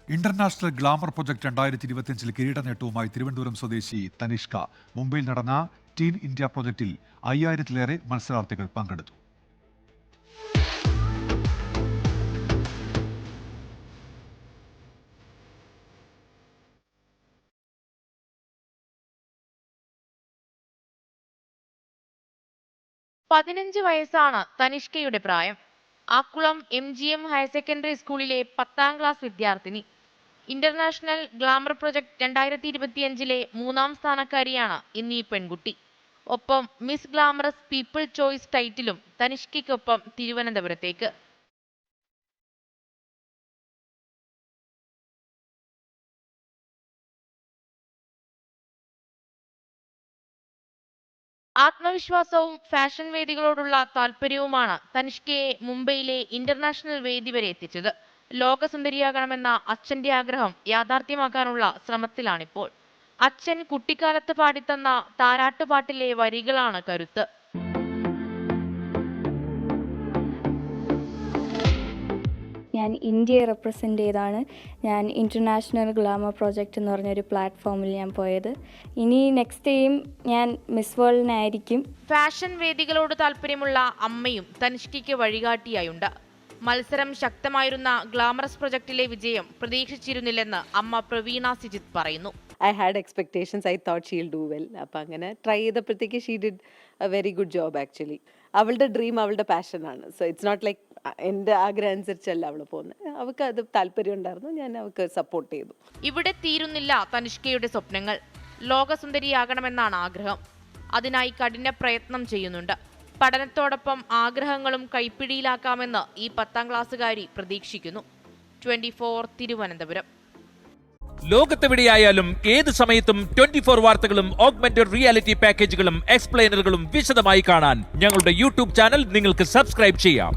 International glamour project 2025 കിരീട നേട്ടവുമായി തിരുവനന്തപുരം സ്വദേശി തനിഷ്ക മുംബൈയിൽ നടന്ന ടീൻ ഇന്ത്യ പ്രൊജക്ടിൽ 5000-ലേറെ മത്സരാർത്ഥികൾ പങ്കെടുത്തു. വയസ്സാണ് തനിഷ്കയുടെ പ്രായം. ആക്കുളം MGM ഹയർ സെക്കൻഡറി സ്കൂളിലെ 10ാം ക്ലാസ് വിദ്യാർത്ഥിനി. ഇന്റർനാഷണൽ ഗ്ലാമർ പ്രൊജക്ട് 2025 3ാം സ്ഥാനക്കാരിയാണ് ഇന്നീ പെൺകുട്ടി. ഒപ്പം മിസ് ഗ്ലാമറസ് പീപ്പിൾ ചോയ്സ് ടൈറ്റിലും തനിഷ്കയ്ക്കൊപ്പം തിരുവനന്തപുരത്തേക്ക്. ആത്മവിശ്വാസവും ഫാഷൻ വേദികളോടുള്ള താല്പര്യവുമാണ് തനിഷ്കയെ മുംബൈയിലെ ഇന്റർനാഷണൽ വേദി വരെ എത്തിച്ചത്. ലോകസുന്ദരിയാകണമെന്ന അച്ഛന്റെ ആഗ്രഹം യാഥാർത്ഥ്യമാക്കാനുള്ള ശ്രമത്തിലാണിപ്പോൾ. അച്ഛൻ കുട്ടിക്കാലത്ത് പാടിത്തന്ന താരാട്ടുപാട്ടിലെ വരികളാണ് കരുത്ത്. ഞാൻ ഇന്ത്യയെ റെപ്രസെൻ്റ് ചെയ്താണ് ഞാൻ ഇൻ്റർനാഷണൽ ഗ്ലാമർ പ്രോജക്റ്റ് എന്ന് പറഞ്ഞൊരു പ്ലാറ്റ്ഫോമിൽ ഞാൻ പോയത്. ഇനി നെക്സ്റ്റ് ടൈം ഞാൻ മിസ് വേൾഡിനായിരിക്കും. ഫാഷൻ വേദികളോട് താല്പര്യമുള്ള അമ്മയും തനിഷ്കയ്ക്ക് വഴികാട്ടിയായുണ്ട്. മത്സരം ശക്തമായിരുന്ന ഗ്ലാമറസ് പ്രൊജക്ടിലെ വിജയം പ്രതീക്ഷിച്ചിരുന്നില്ലെന്ന് അമ്മ പ്രവീണ സിജിത്ത് പറയുന്നു. I had expectations. I thought she'll do well. അപ്പം അങ്ങനെ ട്രൈ ചെയ്തപ്പോഴത്തേക്ക് she did a very good job actually. അവളുടെ ഡ്രീം അവളുടെ പാഷനാണ്. സോ ഇറ്റ്സ് നോട്ട് ലൈക്ക് എൻ്റെ ആഗ്രഹം അനുസരിച്ചല്ല അവൾ പോകുന്നത്. അവൾക്ക് അത് താല്പര്യം ഉണ്ടായിരുന്നു, ഞാൻ അവൾക്ക് സപ്പോർട്ട് ചെയ്തു. ഇവിടെ തീരുന്നില്ല തനിഷ്കയുടെ സ്വപ്നങ്ങൾ. ലോകസുന്ദരിയാകണമെന്നാണ് ആഗ്രഹം. അതിനായി കഠിന പ്രയത്നം ചെയ്യുന്നുണ്ട്. പഠനത്തോടൊപ്പം ആഗ്രഹങ്ങളും കൈപ്പിടിയിലാക്കാമെന്ന് ഈ 10ാം ക്ലാസ്സുകാരി പ്രതീക്ഷിക്കുന്നു. 24 തിരുവനന്തപുരം. ലോകത്തെവിടെയായാലും ഏത് സമയത്തും 24 വാർത്തകളും ഓഗ്മെന്റഡ് റിയാലിറ്റി പാക്കേജുകളും എക്സ്പ്ലെയിനറുകളും വിശദമായി കാണാൻ ഞങ്ങളുടെ യൂട്യൂബ് ചാനൽ നിങ്ങൾക്ക് സബ്സ്ക്രൈബ് ചെയ്യാം.